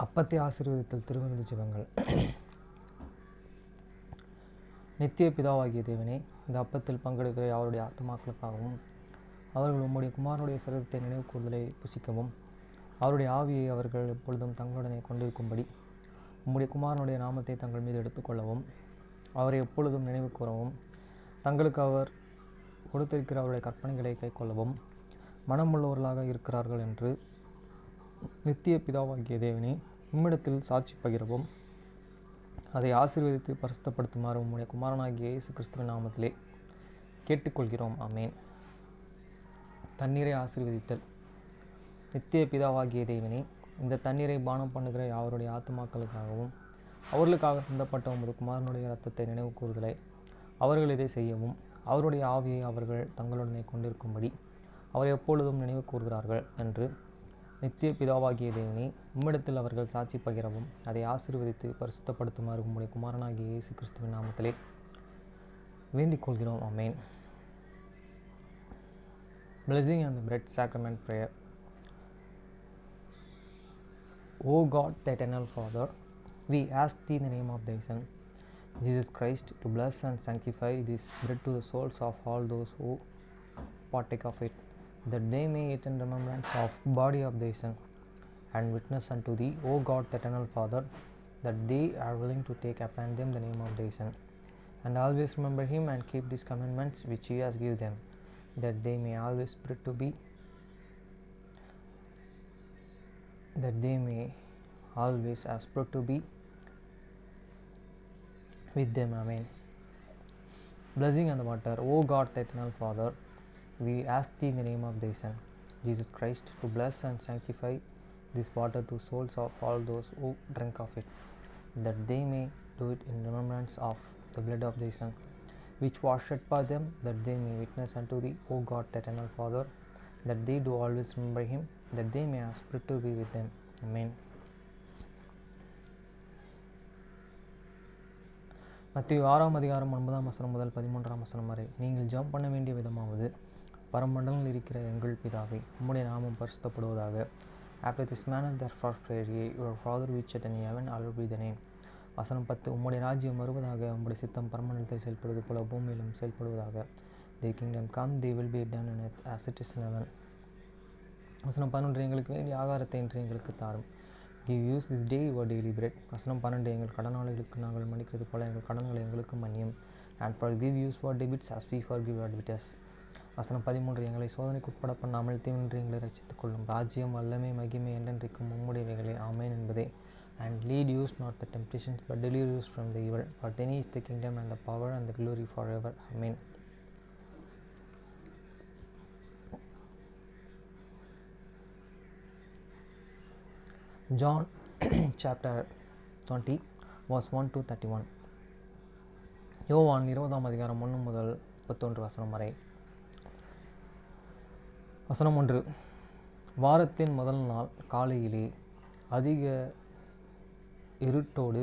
அப்பத்தை ஆசீர்வதித்தல் திருவிருந்து ஜெபங்கள். நித்திய பிதாவாகிய தேவனே, இந்த அப்பத்தில் பங்கெடுக்கிற அவருடைய ஆத்துமாக்களுக்காகவும் அவர்கள் உம்முடைய குமாரனுடைய சரீரத்தை நினைவு கூறுதலை புசிக்கவும் அவருடைய ஆவியை அவர்கள் எப்பொழுதும் தங்களுடனே கொண்டிருக்கும்படி உம்முடைய குமாரனுடைய நாமத்தை தங்கள் மீது எடுத்துக்கொள்ளவும் அவரை எப்பொழுதும் நினைவு கூறவும் தங்களுக்கு அவர் கொடுத்திருக்கிற அவருடைய கற்பனைகளை கைக்கொள்ளவும் மனமுள்ளவர்களாக இருக்கிறார்கள் என்று நித்திய பிதாவாகிய தேவனே, உம்மிடத்தில் சாட்சி பகிரவும் அதை ஆசீர்வதித்து பரிசுத்தப்படுத்துமாறு உம்முடைய குமாரனாகிய இயேசு கிறிஸ்துவின் நாமத்திலே கேட்டுக்கொள்கிறோம். ஆமேன். தண்ணீரை ஆசீர்வதித்தல். நித்திய பிதாவாகிய தேவனே, இந்த தண்ணீரை பானம் பண்ணுகிற அவருடைய ஆத்துமாக்களுக்காகவும் அவர்களுக்காக சிந்தப்பட்ட உமது குமாரனுடைய இரத்தத்தை நினைவு கூறுதலை அவர்கள் இதை செய்யவும் அவருடைய ஆவியை அவர்கள் தங்களுடனே கொண்டிருக்கும்படி அவர் எப்பொழுதும் நினைவு கூறுகிறார்கள் என்று நித்திய பிதாவாகிய தேவனே, உம்மிடத்தில் அவர்கள் சாட்சி பகிரவும் அதை ஆசீர்வதித்து பரிசுத்தப்படுத்துமாறு உம்முடைய குமாரனாகிய இயேசு கிறிஸ்துவின் நாமத்திலே வேண்டிக் கொள்கிறோம். ஆமேன். Blessing and the bread sacrament prayer. O God, the eternal Father, we ask thee in the name of thy Son, Jesus Christ, to bless and sanctify this bread to the souls of all those who partake of it, that they may eat in remembrance of body of thy Son, and witness unto thee, O God, the eternal Father, that they are willing to take upon them the name of thy Son, and always remember him and keep these commandments which he has given them, that they may always spread to be with them. Amen. Blessing on the water. O God, the eternal Father, we ask thee in the name of thy Son, Jesus Christ, to bless and sanctify this water to souls of all those who drink of it, that they may do it in remembrance of the blood of thy Son, which was shed for them, that they may witness unto thee, O God, the eternal Father, that they do always remember him, that they may have spirit to be with them. Amen. மத்தேயு 6 அதிகாரம் 9 முதல் 13 வரை. நீங்கள் ஜெபம் பண்ண வேண்டிய விதமாவது, பரமண்டலங்களில் இருக்கிற எங்கள் பிதாவே, உம்முடைய நாமம் பரிசுத்தப்படுவதாக. After this manner therefore pray ye, your Father which art in heaven, hallowed be thy name. வசனம் 10. உம்முடைய ராஜ்யம் வருவதாக, உம்முடைய சித்தம் பரமண்டலத்தில் செயல்படுவது போல பூமியிலும் செயல்படுவதாக. Thy kingdom come, thy will be done on earth as it is in heaven. வசனம் 11. எங்களுக்கு வேண்டிய ஆகாரத்தை இன்று எங்களுக்கு தாரும். Give us this day our daily bread. வசனம் 12. எங்கள் கடனாளிகளுக்கு நாங்கள் மன்னிக்கிறது போல எங்கள் கடன்களை எங்களுக்கு மன்னியும். And forgive us our debts as we forgive our debtors. வசனம் 13. எங்களை சோதனைக்கு உட்பட பண்ணாமல் தீவின்றி எங்களை ரட்சித்துக் கொள்ளும். ராஜ்யம், வல்லமை, மகிமை என்றென்றைக்கும் உம்முடையவைகளே. ஆமென் என்பதே. And lead us not the temptations, but deliver us from the evil. For thine is the kingdom and the power and the glory forever. Amen. John chapter 20 verse 1 to 31. யோவான் 20 அதிகாரம் 1 முதல் 31 வசனம் வரை. வசனம் 1. வாரத்தின் முதல் நாள் காலையிலே அதிக இருட்டோடு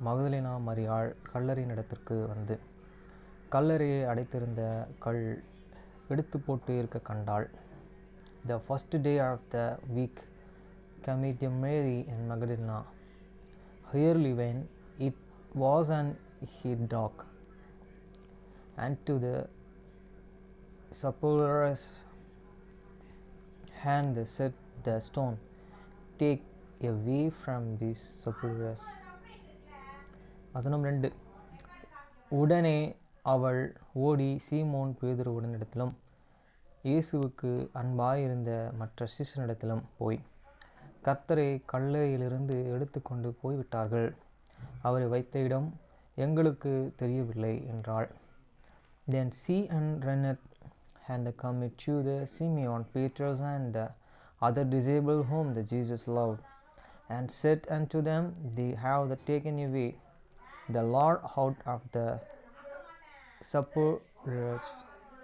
மகதலேனா மரியாள் கல்லறையின் இடத்திற்கு வந்து கல்லறையை அடைத்திருந்த கல் எடுத்து போட்டு இருக்க கண்டாள். The first day of the week committed Mary and Magdalene early when it was an yet dark, and to the sepulchre's hand they set the stone, take away from this sepulchre. வசனம் 2. உடனே அவள் ஓடி சீமோன் பேதுருவினிடத்திலும் இயேசுவுக்கு அன்பாயிருந்த மற்ற சிஷ்யனிடத்திலும் போய், கர்த்தரை கல்லறையிலிருந்து எடுத்து கொண்டு போய்விட்டார்கள், அவரை வைத்த இடம் எங்களுக்கு தெரியவில்லை என்றாள். Then she ran and come to the Simeon Peter's and the other disciples whom the Jesus loved, and said unto them, they have taken away the Lord out of the sepulchre,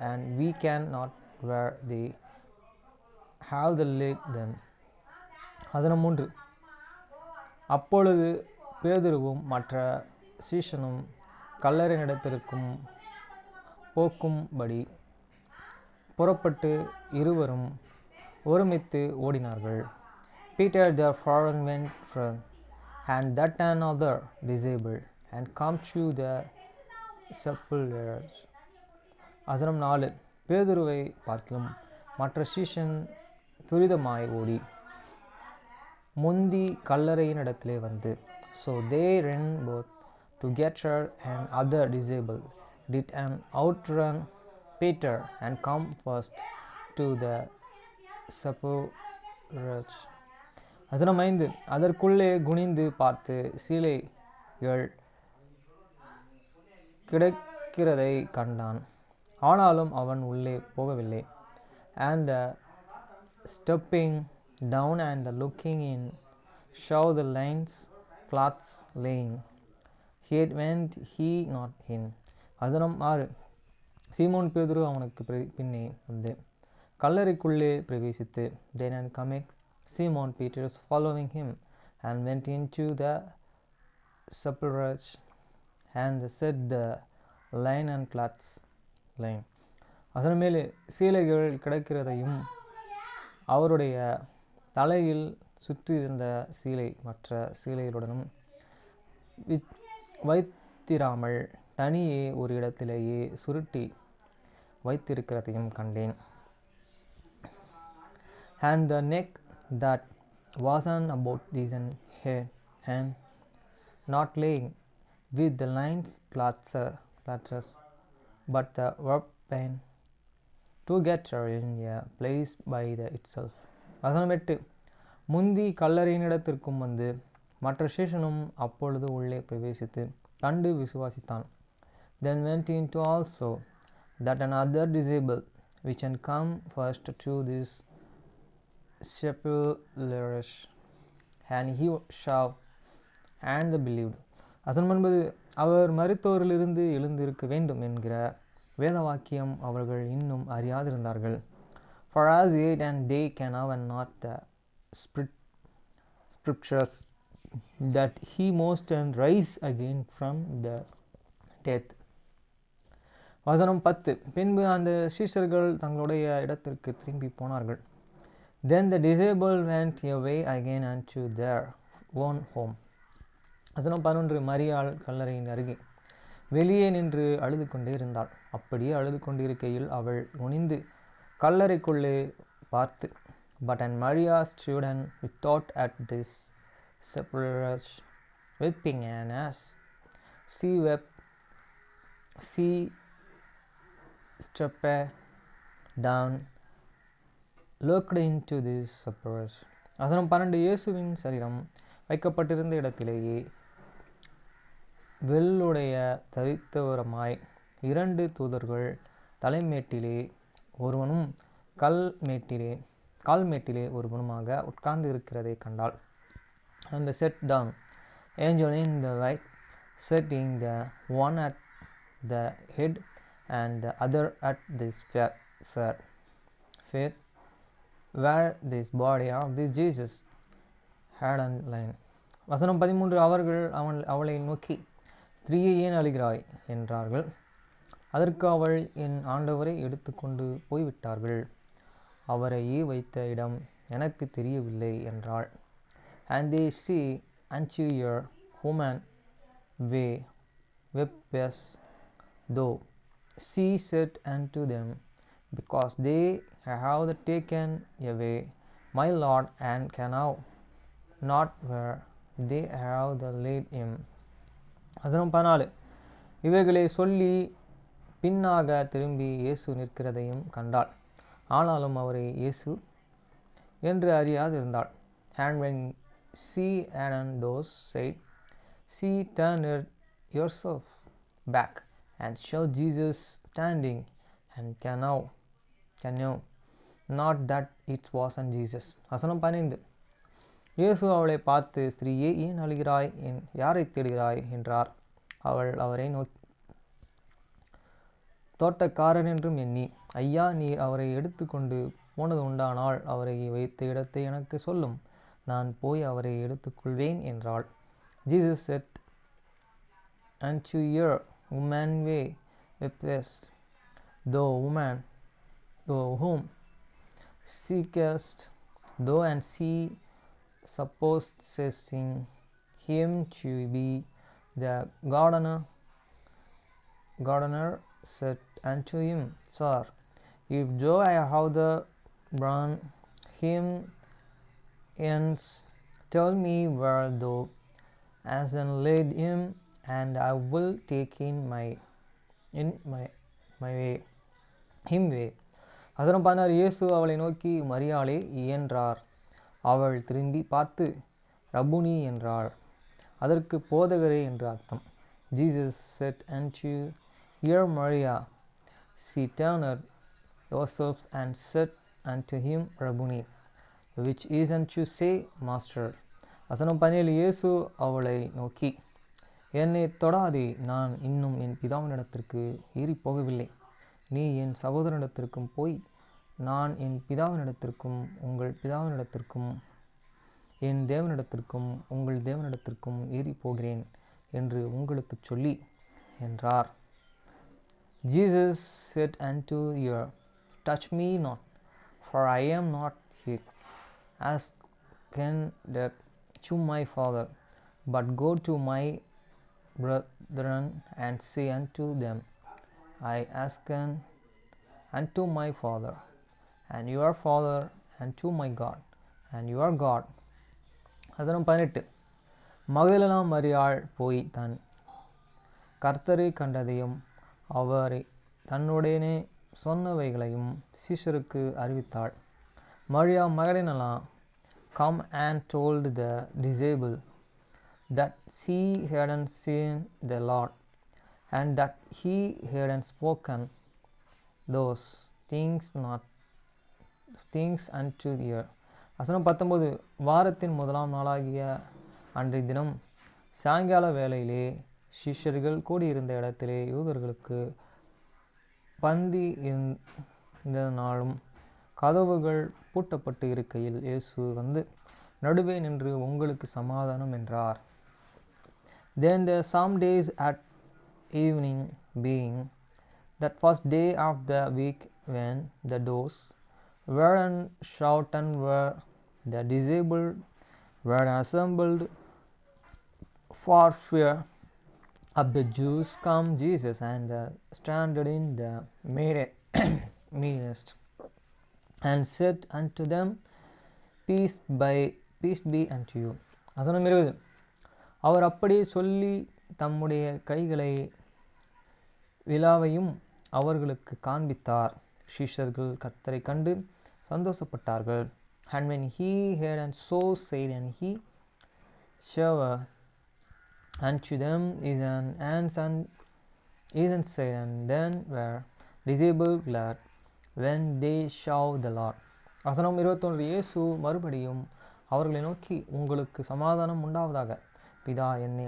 and we cannot where they have laid them. வசனம் 3. அப்பொழுது பேதுருவும் மற்ற சீஷனும் கல்லறையினிடத்திற்கும் போக்கும்படி புறப்பட்டு இருவரும் ஒருமித்து ஓடினார்கள். Peter therefore went and that another disabled, and come to the sepulchre. வசனம் 4. பேதுருவை பார்க்கிலும் மற்ற சீஷன் துரிதமாய் ஓடி முந்தி கல்லறையின் இடத்திலே வந்து, so they ran both together and other disabled did an outrun Peter and come first to the sepulchre. வசனம் 5. அதற்குள்ளே குனிந்து பார்த்து சீலைகள் கிடக்கிறதை கண்டான், ஆனாலும் அவன் உள்ளே போகவில்லை. And the stepping down and the looking in saw the lines cloths laying, yet went he not in. வசனம் 6. சீமோன் பேதுரு அவனுக்கு பின்னே வந்து கல்லறைக்குள்ளே பிரவேசித்து, then and coming Simon Peter following him, and went into the sepulchre, and set the linen cloths laying. வசனம் 7. சீலைகள் கிடக்கிறதையும் அவருடைய தலையில் சுற்றியிருந்த சீலை மற்ற சீலைகளுடனும் வைத்திராமல் தனியே ஒரு இடத்திலேயே சுருட்டி வைத்திருக்கிறதையும் கண்டேன். And the neck that wasn't about his head, and not laying with the lines cloths, but the weapon together in a place by the itself. வசனம் 8. முந்தி கல்லறையினிடத்திற்கும் வந்து மற்ற சீஷனும் அப்பொழுது உள்ளே பிரவேசித்து கண்டு விசுவாசித்தான். Then went into also that another disabled, which had come first to this sepulchre, and he saw and believed. வசனம் 9. அவர் மரித்தோரிலிருந்து எழுந்திருக்க வேண்டும் என்கிற வேத வாக்கியம் அவர்கள் இன்னும் அறியாதிருந்தார்கள். For as yet and they can have not the scriptures that he must and rise again from the death. வசனம் 10. பின்பு அந்த சீஷர்கள் தங்களுடைய இடத்திற்கு திரும்பி போனார்கள். Then the disabled went away again unto their own home. வசனம் 11. மரியாள் கல்லறையின் அருகே வெளியே நின்று அழுது கொண்டே இருந்தாள். அப்படியே அழுது கொண்டிருக்கையில் அவள் குனிந்து கல்லறைக்குள்ளே பார்த்து, but and Maria stood and without at this sepulchre weeping, and as she wept she stepped down, looked into this sepulchre. வசனம் 12. இயேசுவின் சரீரம் வைக்கப்பட்டிருந்த இடத்திலேயே வெள்ளுடைய தரித்தவரமாய் 2 தூதர்கள் தலைமேட்டிலே ஒருவனும் கால்மேட்டிலே ஒருவனுமாக உட்கார்ந்து இருக்கிறதை கண்டாள். And set down angel in the right, setting the one at the head and the other at this fair where this body of this Jesus had lain. வசனம் 13. அவர்கள் அவளை நோக்கி, ஸ்திரீயை ஏன் அழுகிறாய் என்றார்கள். அதற்கு அவள், என் ஆண்டவரை எடுத்துக்கொண்டு போய்விட்டார்கள், அவரையே வைத்த இடம் எனக்கு தெரியவில்லை என்றாள். And they say unto your woman wept, though she said unto them, because they have taken away my Lord, and can now not where they have laid him. வசனம் 14. இவைகளை சொல்லி பின்னாக திரும்பி இயேசு நிற்கிறதையும் கண்டாள், ஆனாலும் அவரை இயேசு என்று அறியாதிருந்தாள். And when she had those said, she turned herself back and saw Jesus standing, and can know not that it wasn't Jesus. வசனம் 15. இயேசு அவளை பார்த்து, ஸ்திரீயே ஏன் அழுகிறாய், யாரை தேடுகிறாய் என்றார். அவள் அவரை நோக்கி தோட்டக்காரன் என்றும் எண்ணி, ஐயா, நீர் அவரை எடுத்துக்கொண்டு போனது உண்டானால் அவரை வைத்த இடத்தை எனக்கு சொல்லும், நான் போய் அவரை எடுத்துக்கொள்வேன் என்றாள். Jesus said unto her, woman weepest, thou whom seekest thou? And she supposed saying, him to be the gardener said unto him, Sir, if though I have the brand him hence, tell me where thou hast laid him, and I will take my way him way. வசனம் 16. இயேசு அவளை நோக்கி, மரியாளே என்றார். அவள் திரும்பி பார்த்து, ரபுனி என்றாள். அதற்கு போதகரே என்று அர்த்தம். Jesus said unto her, Maria. She turned herself and said unto him, Rabboni, which is unto say, Master. வசனம் 17. இயேசு அவளை நோக்கி, என்னை தொடாதே, நான் இன்னும் என் பிதாவினிடத்திற்கு ஏறி போகவில்லை. நீ என் சகோதரனிடத்திற்கும் போய், நான் என் பிதாவினிடத்திற்கும் உங்கள் பிதாவினிடத்திற்கும் என் தேவனிடத்திற்கும் உங்கள் தேவனிடத்திற்கும் ஏறி போகிறேன் என்று உங்களுக்கு சொல்லி என்றார். Jesus said unto her, Touch me not, for I am not yet ascended to my Father, but go to my brethren and say unto them, I ascend unto my Father and your Father, and to my God and your God. வசனம் 18. Magdalene மரியாள் போய் தன் கர்த்தரை கண்டதையும் அவரை தன்னுடனே சொன்னவைகளையும் சீஷருக்கு அறிவித்தாள். Maria Magdalene come and told the disciples that she had seen the Lord, and that he had spoken those things unto her. வசனம் 19. வாரத்தின் முதலாம் நாளாகிய அன்றைய தினம் சாயங்கால வேளையிலே சிஷ்யர்கள் கூடியிருந்த இடத்திலே யூதர்களுக்கு பந்தி இருந்த நாளும் கதவுகள் பூட்டப்பட்டு இருக்கையில் இயேசு வந்து நடுவே நின்று உங்களுக்கு சமாதானம் என்றார். Then the some days at evening, being that first day of the week, when the doors were shut and were the disciples were assembled for fear of the Jews, come Jesus and standed in the midst, and said unto them, Peace be unto you. வசனம் 20. அவர் அப்படியே சொல்லி தம்முடைய கைகளை விலாவையும் அவர்களுக்கு காண்பித்தார். சீஷர்கள் கர்த்தரை கண்டு சந்தோஷப்பட்டார்கள். And when he had and so said, and he showed unto them his hands and said, and then were disciples glad when they saw the Lord. வசனம் 21. இயேசு மறுபடியும் அவர்களை நோக்கி, உங்களுக்கு சமாதானம் உண்டாவதாக. பிதா என்னை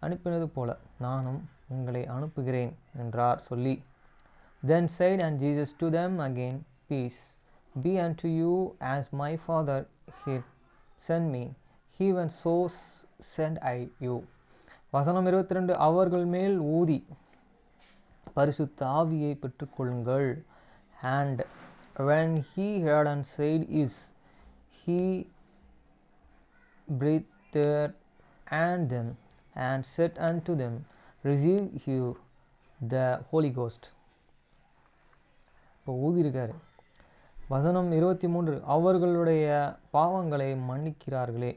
அனுப்பினது போல நானும் உங்களை அனுப்புகிறேன் என்றார் சொல்லி, Then said and Jesus to them again, Peace be unto you, as my Father hath sent me, even so send I you. வசனம் 22. அவர்கள் மேல் ஊதி பரிசுத்த ஆவியை பெற்றுக்கொள்ளுங்கள். And when he heard and said is, he breathed and them, and said unto them, Receive you the Holy Ghost. இப்போ ஊதியிருக்காரு. வசனம் 23. அவர்களுடைய பாவங்களை மன்னிக்கிறார்களே,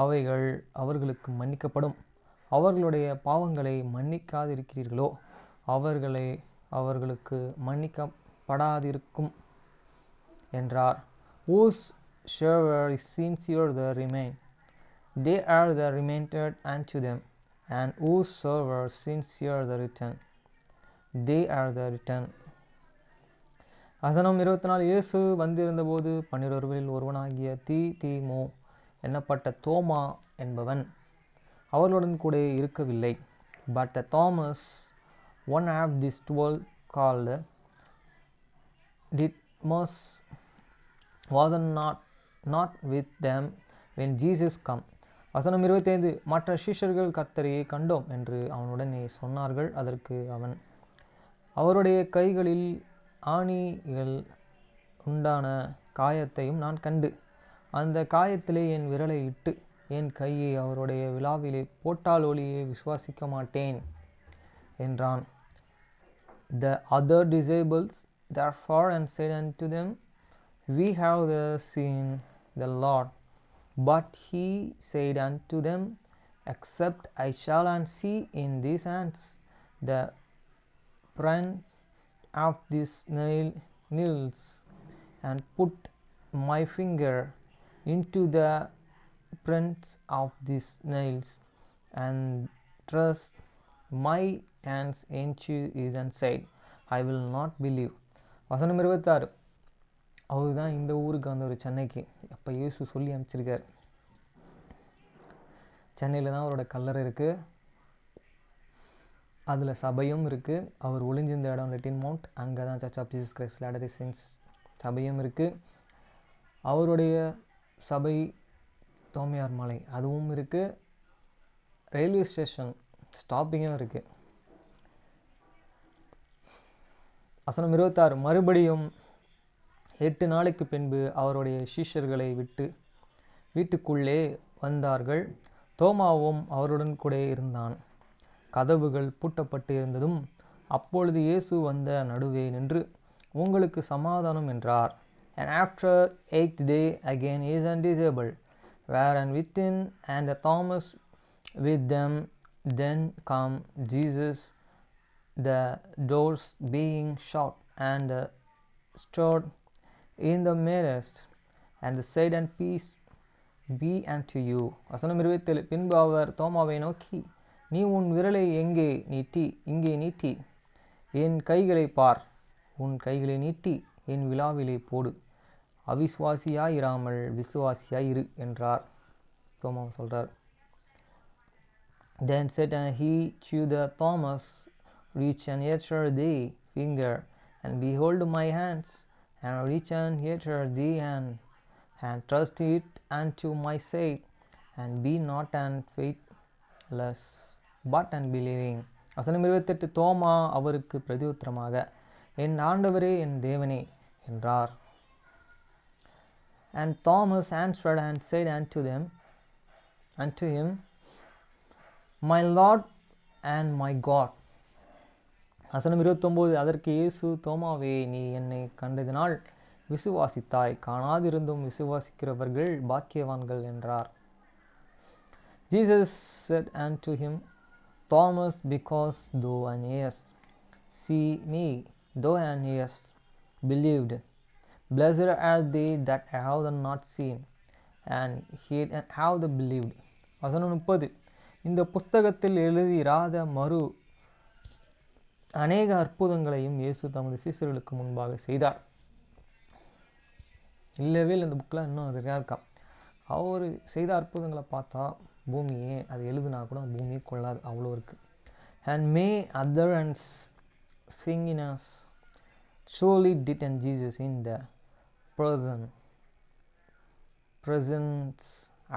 அவைகள் அவர்களுக்கு மன்னிக்கப்படும். அவர்களுடைய பாவங்களை மன்னிக்காதிருக்கிறீர்களோ, அவர்களுக்கு மன்னிக்கப்படாதிருக்கும் என்றார். Whosoever is sincere the remain, they are the remitted unto them, and whosoever sincere the return, they are the return. வசனம் 24. இயேசு வந்திருந்தபோது 12 ஒருவனாகிய தீமோ என்னப்பட்ட தோமா என்பவன் அவர்களுடன் கூட இருக்கவில்லை. But Thomas, one of these 12 called Didymus, was not with them when Jesus come. வசனம் 25. மற்ற சீஷர்கள் கர்த்தரையே கண்டோம் என்று அவனுடனே சொன்னார்கள். அதற்கு அவன், அவருடைய கைகளில் ஆணிகள் உண்டான காயத்தையும் நான் கண்டு, அந்த காயத்திலே என் விரலை இட்டு என் கையை அவருடைய விழாவிலே போட்டால் ஒளியை விசுவாசிக்க மாட்டேன் என்றான். The other disciples therefore and said unto them, We have seen the Lord. But he said unto them, Except I shall and see in these hands the print of these nails, and put my finger into the prints of these nails, and thrust my hands into his side, I will not believe. வசனம் 26. அவர் தான் இந்த ஊருக்கு வந்த ஒரு சென்னைக்கு அப்போ இயேசு சொல்லி அனுப்பிச்சிருக்கார். சென்னையில் தான் அவரோட கல்லறை இருக்குது, அதில் சபையும் இருக்குது. அவர் ஒளிஞ்சிருந்த இடம் லெட்டின் மவுண்ட், அங்கே தான் சர்ச் ஆஃப் ஜீசஸ் கிரைஸ்ட் லேட்டர்-டே செயின்ட்ஸ் சபையும் இருக்குது. அவருடைய சபை தோமையார் மலை அதுவும் இருக்குது. ரயில்வே ஸ்டேஷன் ஸ்டாப்பிங்கும் இருக்குது. வசனம் 26. மறுபடியும் 8 நாளைக்கு பின்பு அவருடைய சீஷர்களை விட்டு வீட்டுக்குள்ளே வந்தார்கள். தோமாவும் அவருடன் கூட இருந்தான். கதவுகள் பூட்டப்பட்டு இருந்ததும் அப்பொழுது இயேசு வந்த நடுவே நின்று, உங்களுக்கு சமாதானம் என்றார். And after 8th day again his disciples were and within, and Thomas with them. Then come Jesus, the doors being shut, and stood in the midst, and said, and peace be unto you. வசனம் 27. பின்பு அவர் தோமாவை நோக்கி, நீ உன் விரலை இங்கே நீட்டி என் கைகளை பார், உன் கைகளை நீட்டி என் விழாவிலே போடு, அவிசுவாசியாயிராமல் விசுவாசியாயிரு என்றார். தோமா சொல்கிறார். Then said he to the Thomas, reach and enter thy finger, and behold my hands, and reach and enter thy hand, and trust it unto my side, and be not faithless, but unbelieving. வசனம் 28. தோமா அவருக்கு பிரதியுத்தரமாக, என் ஆண்டவரே என் தேவனே என்றார். And Thomas answered and said unto him, My Lord and my God. வசனம் 29. அதற்கு இயேசு, தோமாவே, நீ என்னை கண்டதினால் விசுவாசித்தாய், காணாதிருந்தும் விசுவாசிக்கிறவர்கள் பாக்கியவான்கள் என்றார். Jesus said unto him, Thomas, because thou hast seen me, thou hast believed. Blessed are they that have not seen and have believed. வசனம் 30. இந்த புஸ்தகத்தில் எழுதிராத மறு அநேக அற்புதங்களையும் இயேசு தமது சீசர்களுக்கு முன்பாக செய்தார். இல்லவே இந்த புக்கில் இன்னும் நிறையா இருக்கா. அவர் செய்த அற்புதங்களை பார்த்தா பூமியே அது எழுதுனா கூட அந்த பூமியை கொள்ளாது, அவ்வளோ இருக்குது. And may other and sing in us surely did and Jesus in the presence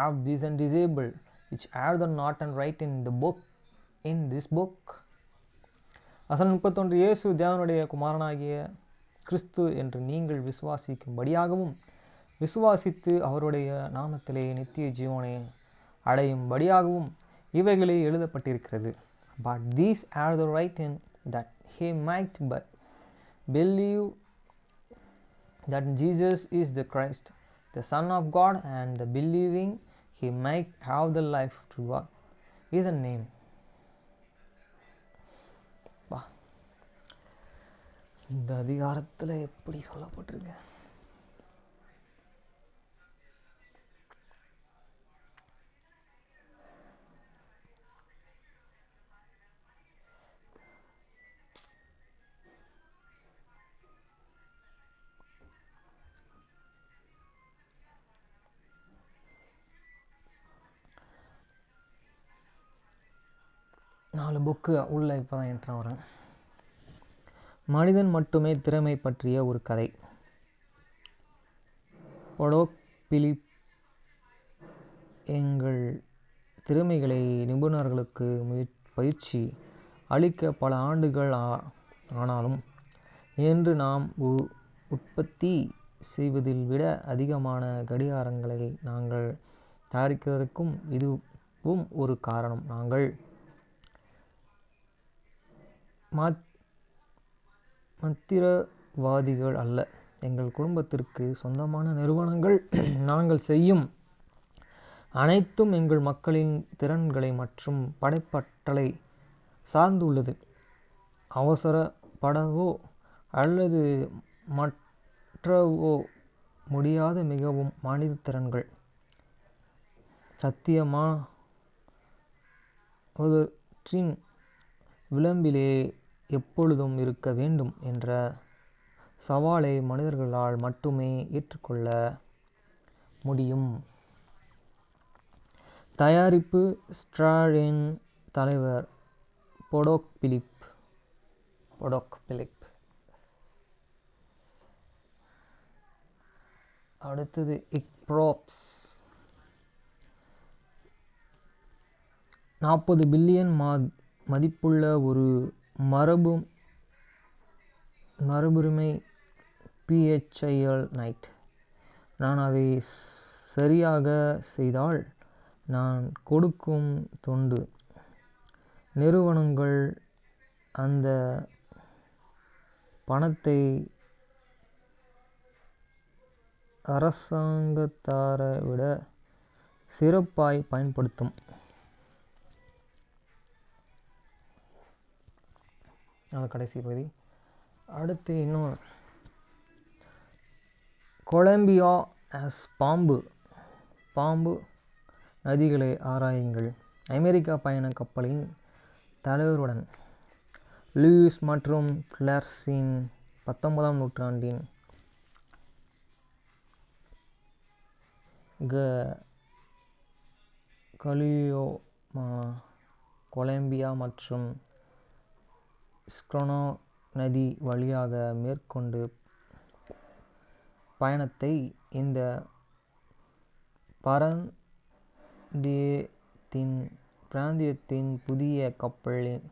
of these and disabled, which are the not and write in this book. வசனம் 31. இயேசு தேவனுடைய குமாரனாகிய கிறிஸ்து என்று நீங்கள் விசுவாசிக்கும்படியாகவும் விசுவாசித்து அவருடைய நாமத்திலே நித்திய ஜீவனை அடையும்படியாகவும் இவைகளே எழுதப்பட்டிருக்கிறது. But these are the written that he might but believe that Jesus is the Christ, the Son of God, and the believing he might have the life to God is a name. இந்த அதிகாரத்தில் எப்படி சொல்லப்பட்டிருக்கு? நாலு book உள்ள இப்போ தான் enter வரேன். மனிதன் மட்டுமே திறமை பற்றிய ஒரு கதை. பொடோக் பிலிப் எங்கள் திறமைகளை நிபுணர்களுக்கு பயிற்சி அளிக்க பல ஆண்டுகள் ஆனாலும் என்று நாம் உற்பத்தி செய்வதில் விட அதிகமான கடிகாரங்களை நாங்கள் தயாரிக்கிறதற்கும் இதுவும் ஒரு காரணம். நாங்கள் மந்திரவாதிகள் அல்ல. எங்கள் குடும்பத்திற்கு சொந்தமான நிறுவனங்கள் நாங்கள் செய்யும் அனைத்தும் எங்கள் மக்களின் திறன்களை மற்றும் படைப்பாற்றலை சார்ந்துள்ளது. அவசரப்படவோ அல்லது மற்றவோ முடியாத மிகவும் மனித திறன்கள். சத்தியமானவற்றின் விளிம்பிலே எப்பொழுதும் இருக்க வேண்டும் என்ற சவாலை மனிதர்களால் மட்டுமே ஏற்றுக்கொள்ள முடியும். தயாரிப்பு ஸ்ட்ராடின் தலைவர் பொடோக் பிலிப். அடுத்தது இக்ப்ரோப்ஸ். 40 பில்லியன் மதிப்புள்ள ஒரு மரபுரிமை PHIL நைட். நான் அதை சரியாக செய்தால் நான் கொடுக்கும் தொண்டு நிறுவனங்கள் அந்த பணத்தை அரசாங்கத்தாரை விட சிறப்பாய் பயன்படுத்தும். அது கடைசி பகுதி. அடுத்து இன்னும் கொலம்பியா ஆஸ் பாம்பு நதிகளை ஆராயுங்கள். அமெரிக்கா பயண கப்பலின் தலைவருடன் லூயிஸ் மற்றும் கிளார்க்கின் 19ஆம் நூற்றாண்டின் கலியோமா கொலம்பியா மற்றும் ஸ்க்ரோனோ நதி வழியாக மேற்கொண்டு பயணத்தை இந்த பிராந்தியத்தின் புதிய கப்பலின்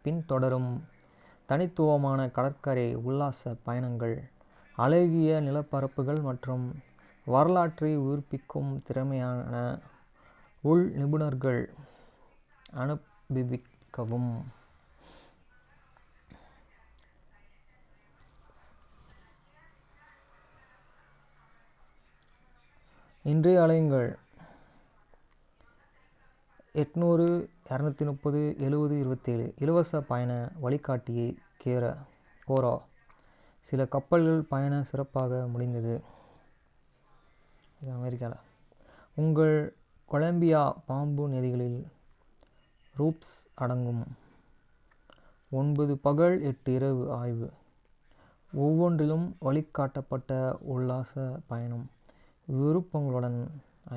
பின்தொடரும் தனித்துவமான கடற்கரை உல்லாச பயணங்கள், அழகிய நிலப்பரப்புகள் மற்றும் வரலாற்றை உயிர்ப்பிக்கும் திறமையான உள் நிபுணர்கள் அனுபவிக்கவும். இன்றைய அலையுங்கள் 800-230-70-27 இலவச பயண வழிகாட்டியை கோர சில கப்பல்கள் பயண சிறப்பாக முடிந்தது. இது அமெரிக்காவில். உங்கள் கொலம்பியா பாம்பு நதிகளில் ரூப்ஸ் அடங்கும் 9 பகல் 8 இரவு ஆய்வு, ஒவ்வொன்றிலும் வழிகாட்டப்பட்ட உல்லாச பயணம் விருப்பங்களுடன்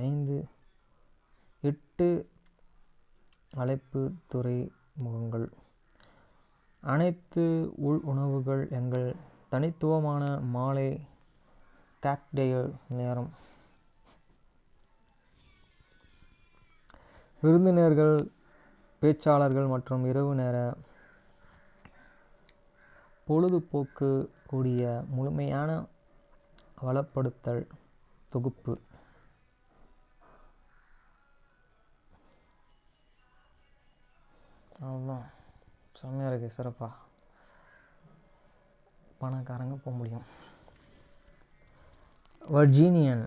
8 அழைப்பு துறைமுகங்கள், அனைத்து உள் உணவுகள், எங்கள் தனித்துவமான மாலை காக்டெயில் நேரம், விருந்தினர்கள், பேச்சாளர்கள் மற்றும் இரவு நேர பொழுதுபோக்கு கூடிய முழுமையான வளப்படுத்தல் தொகுப்பு. அவ்வளோதான். செம்மையாக இருக்குது. சிறப்பாக பணக்காரங்க போக முடியும். வர்ஜீனியன்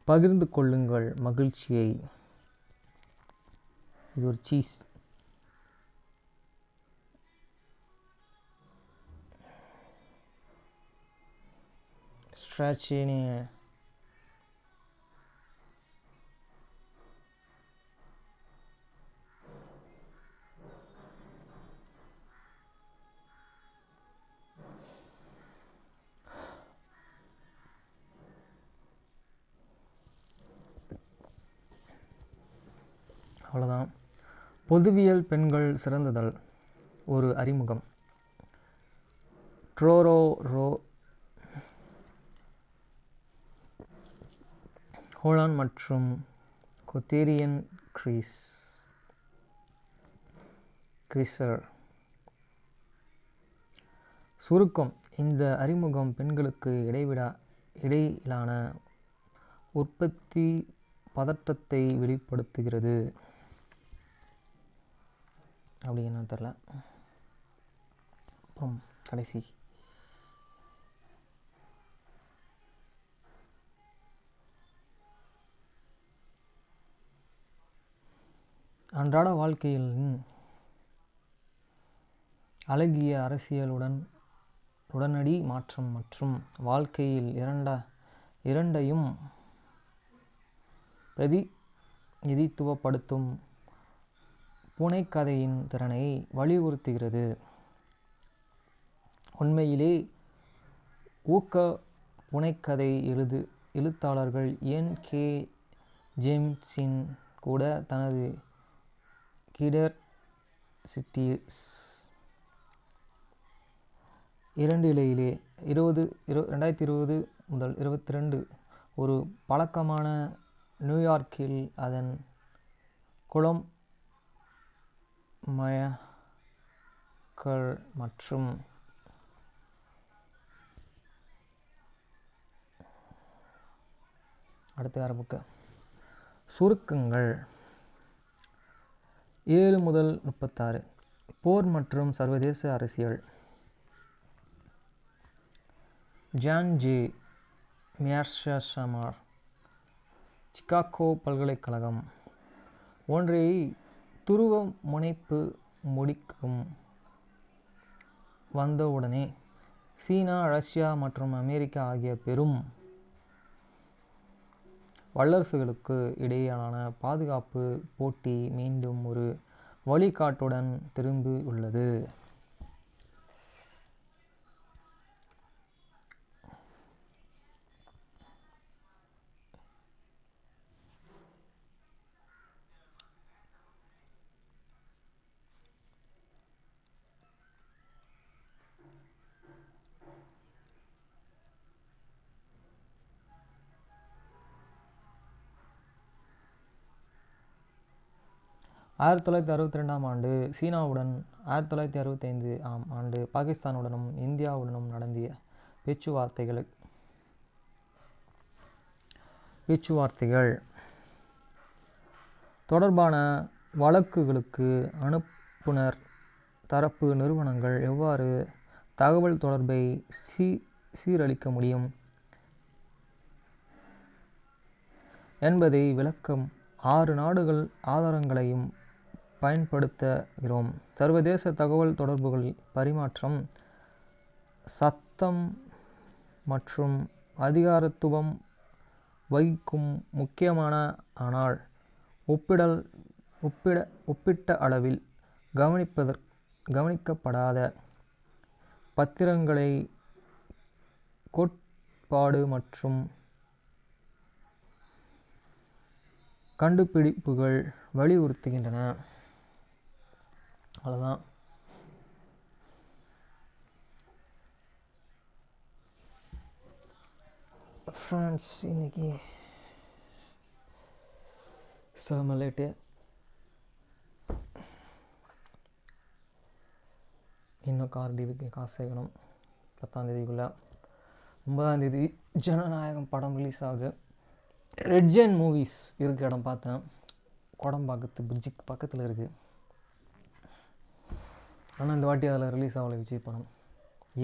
பகிர்ந்து கொள்ளுங்கள் மகிழ்ச்சியை. இது ஒரு சீஸ். ஸ்ட்ராச்சினிய அவ்வளோதான். பொதுவியல் பெண்கள் சிறந்ததல் ஒரு அறிமுகம். ட்ரோரோ ஹோலாண்ட் மற்றும் கொத்தேரியன் கிரீசர். சுருக்கம். இந்த அறிமுகம் பெண்களுக்கு இடையிலான உற்பத்தி பதற்றத்தை வெளிப்படுத்துகிறது. அப்படி என்ன தெரில. அப்புறம் கடைசி அன்றாட வாழ்க்கையில் அழகிய உடனடி மாற்றம் மற்றும் வாழ்க்கையில் இரண்டையும் பிரதிநிதித்துவப்படுத்தும் புனைக்கதையின் திறனை வலியுறுத்துகிறது. உண்மையிலே ஊக்க புனைக்கதை எழுத்தாளர்கள் N.K. ஜேம்ஸின் கூட தனது கிடர் சிட்டிஸ் 2020-22 ஒரு பழக்கமான நியூயார்க்கில் அதன் குளம் மயக்கல் மற்றும் அடுத்த வேறு புக்கு சுருக்கங்கள் 7-36 போர் மற்றும் சர்வதேச அரசியல். ஜான் ஜே மேர்ஷமர், சிகாகோ பல்கலைக்கழகம். ஒன்றை துருவ முனைப்பு முடிக்கும் வந்தவுடனே சீனா, ரஷ்யா மற்றும் அமெரிக்கா ஆகிய பெரும் வல்லரசுகளுக்கு இடையிலான பாதுகாப்பு போட்டி மீண்டும் ஒரு வழிகாட்டுடன் திரும்பியுள்ளது. ஆயிரத்தி 1962 ஆண்டு சீனாவுடன் 1965 ஆண்டு பாகிஸ்தானுடனும் இந்தியாவுடனும் நடத்திய பேச்சுவார்த்தைகள் தொடர்பான வழக்குகளுக்கு அனுப்புனர் தரப்பு நிறுவனங்கள் எவ்வாறு தகவல் தொடர்பை சீரழிக்க முடியும் என்பதை விளக்க 6 நாடுகள் ஆதாரங்களையும் பயன்படுத்துகிறோம். சர்வதேச தகவல் தொடர்புகள் பரிமாற்றம் சத்தம் மற்றும் அதிகாரத்துவம் வகிக்கும் முக்கியமான ஆனால் ஒப்பிட்ட அளவில் கவனிக்கப்படாத பத்திரங்களை கோட்பாடு மற்றும் கண்டுபிடிப்புகள் வலியுறுத்துகின்றன. அவ்வளோதான். ஃப்ரெண்ட்ஸ், இன்னைக்கு செம லேட்டு. இன்னும் கார்டிவிக்கு காசு சேர்க்கணும். 10ஆம் தேதிக்குள்ளே. 9ஆம் தேதி ஜனநாயகம் படம் ரிலீஸ் ஆகுது. ரெட் ஜெயின் மூவிஸ் இருக்க இடம் பார்த்தேன். கோடம்பாக்கத்து பிரிட்ஜுக்கு பக்கத்தில் இருக்குது. ஆனால் இந்த வாட்டி அதில் ரிலீஸ் ஆகலை விஜய் படம்.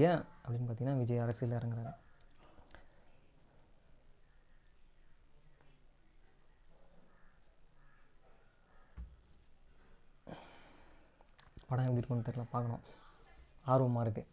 ஏன் அப்படின்னு பார்த்தீங்கன்னா, விஜய் அரசியல் இறங்குறாரு. படம் எப்படி இருக்குன்னு தெரியல, பார்க்கணும். ஆர்வமாக இருக்குது.